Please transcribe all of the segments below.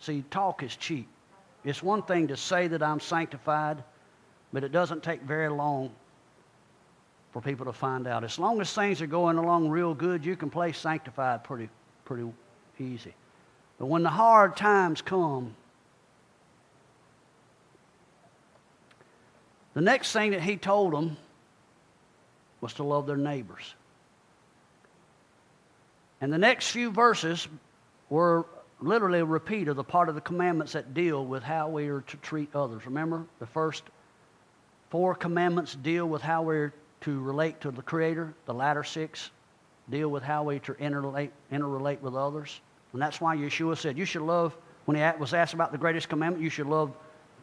See, talk is cheap. It's one thing to say that I'm sanctified, but it doesn't take very long for people to find out. As long as things are going along real good, you can play sanctified pretty easy. But when the hard times come, the next thing that he told them was to love their neighbors. And the next few verses were literally a repeat of the part of the commandments that deal with how we are to treat others. Remember, the first 4 commandments deal with how we're to relate to the Creator. The latter 6 deal with how we to interrelate with others. And that's why Yeshua said you should love, when he was asked about the greatest commandment, you should love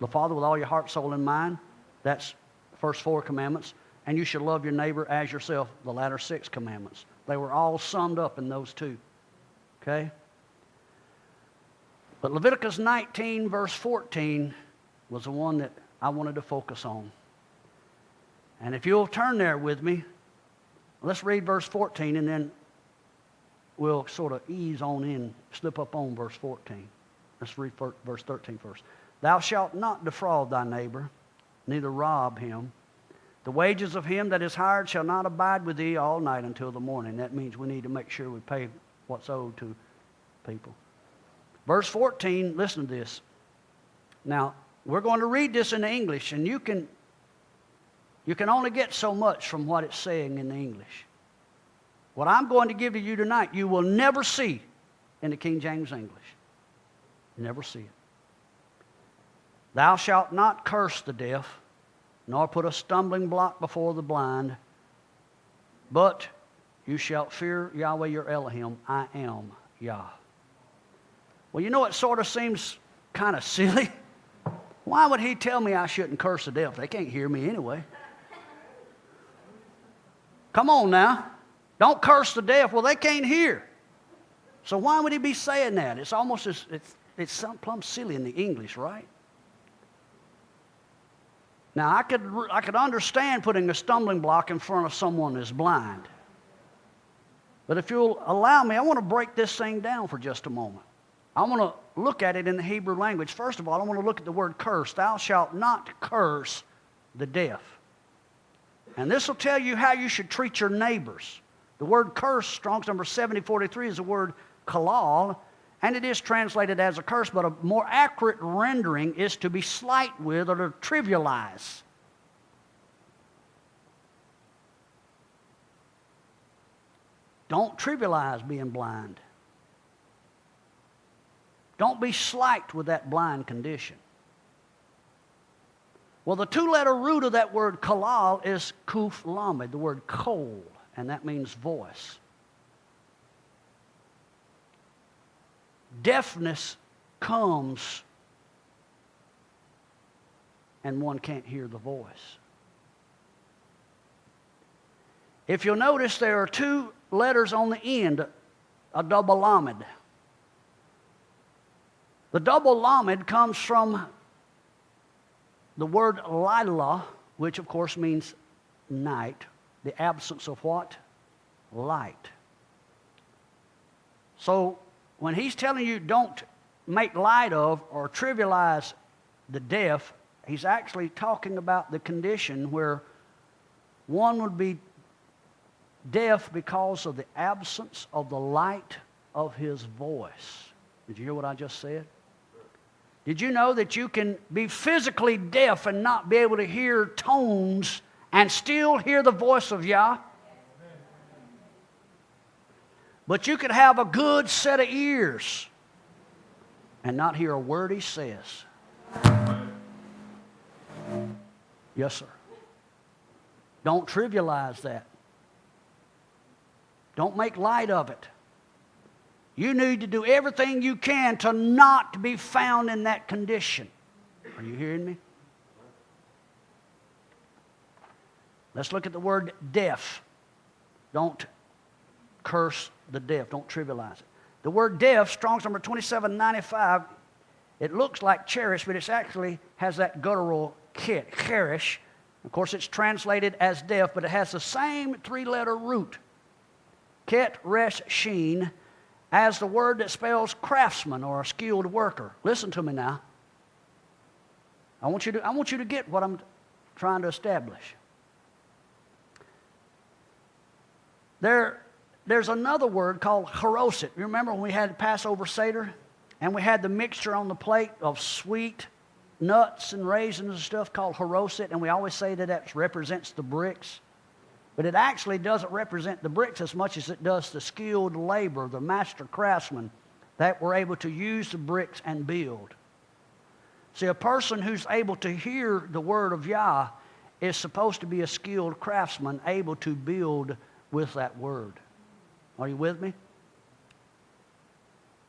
the Father with all your heart, soul, and mind. That's the first 4 commandments. And you should love your neighbor as yourself, the latter 6 commandments. They were all summed up in those 2. Okay? But Leviticus 19, verse 14 was the one that I wanted to focus on. And if you'll turn there with me, let's read verse 14, and then we'll sort of ease on in, slip up on verse 14. Let's read verse 13 first. Thou shalt not defraud thy neighbor, neither rob him. The wages of him that is hired shall not abide with thee all night until the morning. That means we need to make sure we pay what's owed to people. Verse 14, listen to this. Now, we're going to read this in the English, and you can only get so much from what it's saying in the English. What I'm going to give to you tonight, you will never see in the King James English. Never see it. Thou shalt not curse the deaf, nor put a stumbling block before the blind, but you shalt fear Yahweh your Elohim. I am Yah. Well, you know, it sort of seems kind of silly. Why would he tell me I shouldn't curse the deaf? They can't hear me anyway. Come on now. Don't curse the deaf. Well, they can't hear. So why would he be saying that? It's almost it's plumb silly in the English, right? Now, I could understand putting a stumbling block in front of someone that's blind. But if you'll allow me, I want to break this thing down for just a moment. I want to look at it in the Hebrew language. First of all, I want to look at the word curse. Thou shalt not curse the deaf. And this will tell you how you should treat your neighbors. The word curse, Strong's number 7043, is the word kalal, and it is translated as a curse, but a more accurate rendering is to be slight with or to trivialize. Don't trivialize being blind. Don't be slight with that blind condition. Well, the 2-letter root of that word kalal is kuf lamed, the word kol, and that means voice. Deafness comes and one can't hear the voice. If you'll notice, there are 2 letters on the end, a double lamed. The double lamed comes from the word lila, which of course means night, the absence of what? Light. So when he's telling you don't make light of or trivialize the deaf, he's actually talking about the condition where one would be deaf because of the absence of the light of his voice. Did you hear what I just said? Did you know that you can be physically deaf and not be able to hear tones and still hear the voice of Yah? But you could have a good set of ears and not hear a word he says. Yes, sir. Don't trivialize that. Don't make light of it. You need to do everything you can to not be found in that condition. Are you hearing me? Let's look at the word deaf. Don't curse the deaf. Don't trivialize it. The word deaf, Strong's number 2795, it looks like cherish, but it actually has that guttural kit, cherish. Of course, it's translated as deaf, but it has the same 3-letter root. Ket, resh, sheen. as the word that spells craftsman or a skilled worker. Listen to me now. I want you to get what I'm trying to establish. There's another word called haroset. You remember when we had Passover Seder and we had the mixture on the plate of sweet nuts and raisins and stuff called haroset, and we always say that represents the bricks. But it actually doesn't represent the bricks as much as it does the skilled labor, the master craftsmen that were able to use the bricks and build. See, a person who's able to hear the word of Yah is supposed to be a skilled craftsman, able to build with that word. Are you with me?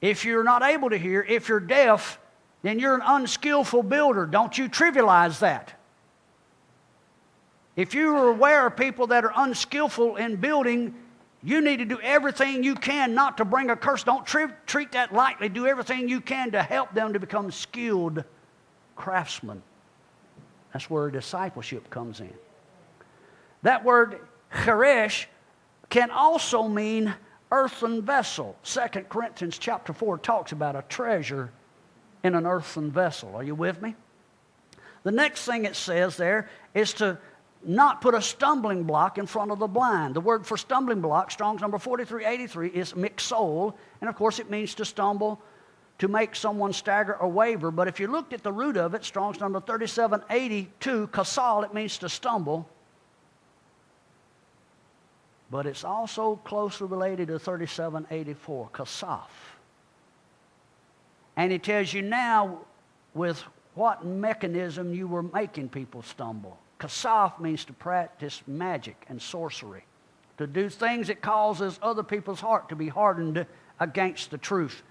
If you're not able to hear, if you're deaf, then you're an unskillful builder. Don't you trivialize that. If you are aware of people that are unskillful in building, you need to do everything you can not to bring a curse. Don't treat that lightly. Do everything you can to help them to become skilled craftsmen. That's where discipleship comes in. That word cheresh can also mean earthen vessel. 2 Corinthians chapter 4 talks about a treasure in an earthen vessel. Are you with me? The next thing it says there is to not put a stumbling block in front of the blind. The word for stumbling block, Strong's number 4383, is mixol, and of course it means to stumble, to make someone stagger or waver. But if you looked at the root of it, Strong's number 3782, kasal, it means to stumble. But it's also closely related to 3784, kasaf. And it tells you now with what mechanism you were making people stumble. Kasaf means to practice magic and sorcery, to do things that causes other people's heart to be hardened against the truth.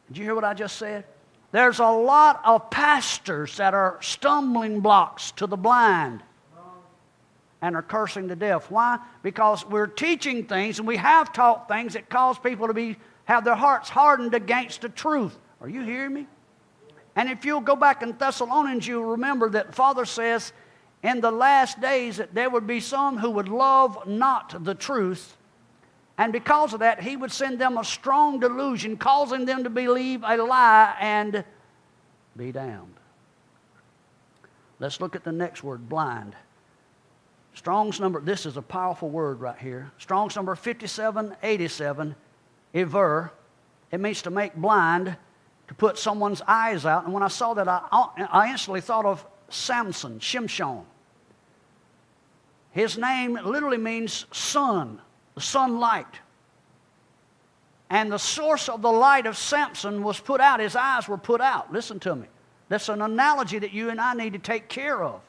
Did you hear what I just said? There's a lot of pastors that are stumbling blocks to the blind and are cursing the deaf. Why? Because we're teaching things and we have taught things that cause people to have their hearts hardened against the truth. Are you hearing me? And if you'll go back in Thessalonians, you'll remember that Father says in the last days that there would be some who would love not the truth, and because of that, he would send them a strong delusion, causing them to believe a lie and be damned. Let's look at the next word, blind. Strong's number, this is a powerful word right here. Strong's number 5787, iver. It means to make blind, to put someone's eyes out. And when I saw that, I instantly thought of Samson, Shimshon. His name literally means sun, the sunlight. And the source of the light of Samson was put out. His eyes were put out. Listen to me. That's an analogy that you and I need to take care of.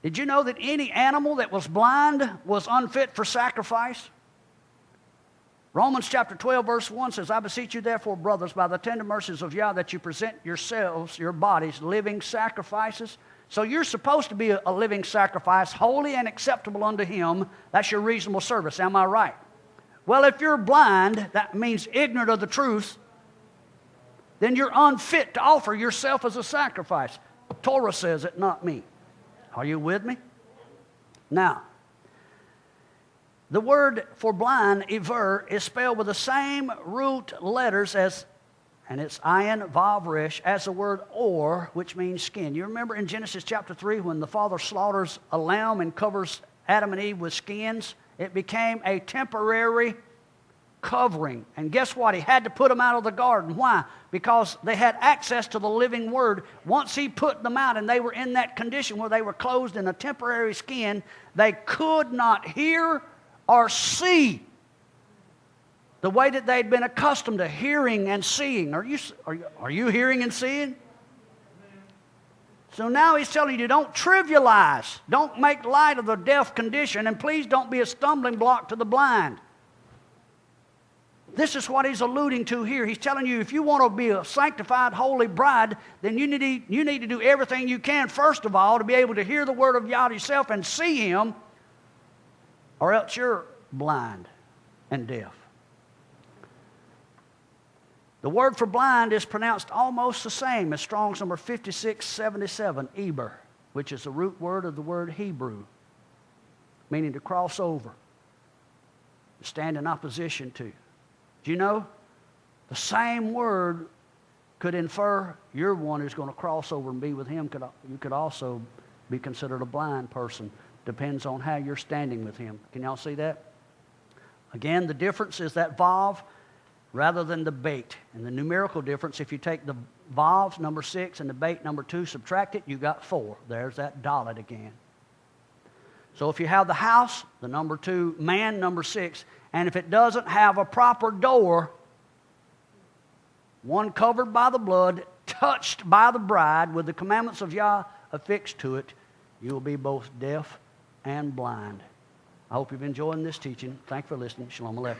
Did you know that any animal that was blind was unfit for sacrifice? Romans chapter 12, verse 1 says, I beseech you therefore, brothers, by the tender mercies of Yah, that you present yourselves, your bodies, living sacrifices. So you're supposed to be a living sacrifice, holy and acceptable unto Him. That's your reasonable service. Am I right? Well, if you're blind, that means ignorant of the truth, then you're unfit to offer yourself as a sacrifice. Torah says it, not me. Are you with me? Now, the word for blind, iver, is spelled with the same root letters as, and it's ayin, vav, resh, as the word or, which means skin. You remember in Genesis chapter 3 when the Father slaughters a lamb and covers Adam and Eve with skins? It became a temporary covering. And guess what? He had to put them out of the garden. Why? Because they had access to the living word. Once he put them out and they were in that condition where they were clothed in a temporary skin, they could not hear or see the way that they'd been accustomed to hearing and seeing. Are you hearing and seeing? So now he's telling you, don't trivialize. Don't make light of the deaf condition, and please don't be a stumbling block to the blind. This is what he's alluding to here. He's telling you, if you want to be a sanctified, holy bride, then you need to do everything you can, first of all, to be able to hear the word of Yah yourself and see Him, or else you're blind and deaf. The word for blind is pronounced almost the same as Strong's number 5677, eber, which is the root word of the word Hebrew, meaning to cross over. stand in opposition to. Do you know? The same word could infer you're one who's going to cross over and be with him. You could also be considered a blind person. Depends on how you're standing with him. Can y'all see that? Again, the difference is that vav rather than the bait. And the numerical difference, if you take the vavs, number 6, and the bait, number 2, subtract it, you got 4. There's that dalet again. So if you have the house, the number 2, man, number 6, and if it doesn't have a proper door, one covered by the blood, touched by the bride, with the commandments of Yah affixed to it, you will be both deaf and blind. I hope you've enjoyed this teaching. Thanks for listening. Shalom Aleichem.